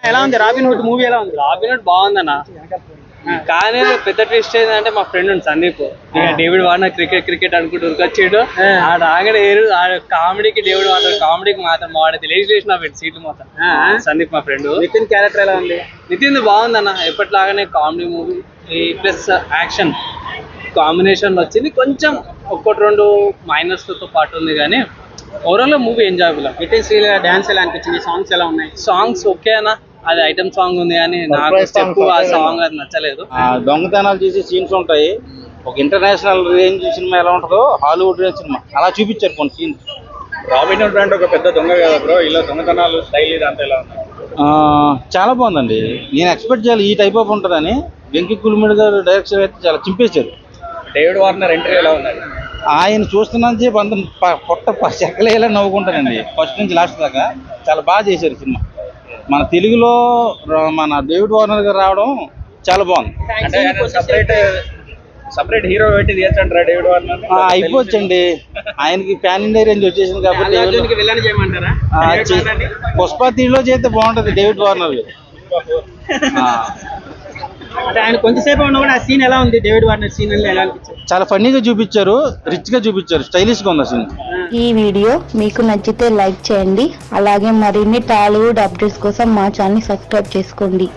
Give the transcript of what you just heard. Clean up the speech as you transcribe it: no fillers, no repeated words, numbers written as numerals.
ఎలా ఉంది robin hood movie? ఎలా ఉంది? రాబిన్ హుడ్ బాగుందన్న, కానీ పెద్ద ట్విస్ట్ ఏంటంటే మా ఫ్రెండ్ ఉంది సందీప్, డేవిడ్ వార్నర్ క్రికెట్ అనుకుంటూ ఉరికొచ్చాడు. ఆ రాగానే కామెడీకి డేవిడ్ వార్నర్ కామెడీకి మాత్రం వాడైతే లేచిన సీట్లు మొత్తం. సందీప్ మా ఫ్రెండ్. నితిన్ క్యారెక్టర్ ఎలా ఉంది? నితిన్ బాగుందన్న, ఎప్పటిలాగానే comedy movie plus action combination వచ్చింది. కొంచెం ఒకటి రెండు మైనస్ తో పాటు ఉంది, కానీ ఓవరాల్ మూవీ ఎంజాయబుల్. నితిన్ శ్రీల డాన్స్ ఎలా అనిపించింది? సాంగ్స్ ఎలా ఉన్నాయి? సాంగ్స్ ఓకే అన్న, అది ఐటమ్ సాంగ్ ఉంది కానీ నాకు స్టెప్ ఆ సాంగ్ అది నచ్చలేదు. దొంగతనాలు చేసే సీన్స్ ఉంటాయి. ఒక ఇంటర్నేషనల్ రేంజ్ సినిమా ఎలా ఉంటుందో హాలీవుడ్ రేంజ్ సినిమా అలా చూపించారు కొన్ని సీన్స్. రాబిన్ హుడ్ అంటే ఒక పెద్ద దొంగ కదా బ్రో, ఇలా దొంగతనాలు స్టైల్ ఇదంతా ఎలా ఉంది? చాలా బాగుందండి. నేను ఎక్స్పెక్ట్ చేయాలి ఈ టైప్ ఆఫ్ ఉంటుందని. వెంకీ కులిమిడి గారు డైరెక్షన్ అయితే చాలా చింపేశారు. డేవిడ్ వార్నర్ ఎంట్రీ ఎలా ఉన్నది? ఆయన చూస్తున్నాను చెప్పి అందరం పొట్ట చెక్కలేలా నవ్వుకుంటానండి ఫస్ట్ నుంచి లాస్ట్ దాకా. చాలా బాగా చేశారు సినిమా. మన తెలుగులో మన డేవిడ్ వార్నర్ గారు రావడం చాలా బాగుంది. అంటే సపరేట్ హీరో పెట్టి తీయచ్చంటారా డేవిడ్ వార్నర్? అయిపోవచ్చండి, ఆయనకి ప్యాన్ ఇండియా రేంజ్ వచ్చేసింది కాబట్టి. పుష్ప 3లో చేస్తే బాగుంటది డేవిడ్ వార్నర్. అంటే ఆయన కొంచెంసేపు ఉన్నా కూడా ఆ సీన్ ఎలా ఉంది? డేవిడ్ వార్నర్ సీన్ ఎలా అనిపించింది? చాలా ఫన్నీగా చూపించారు, రిచ్ గా చూపించారు, స్టైలిష్ గా ఉంది సీన్. ఈ వీడియో మీకు నచ్చితే లైక్ చేయండి. అలాగే మరిన్ని టాలీవుడ్ అప్డేట్స్ కోసం మా ఛానల్ సబ్స్క్రైబ్ చేసుకోండి.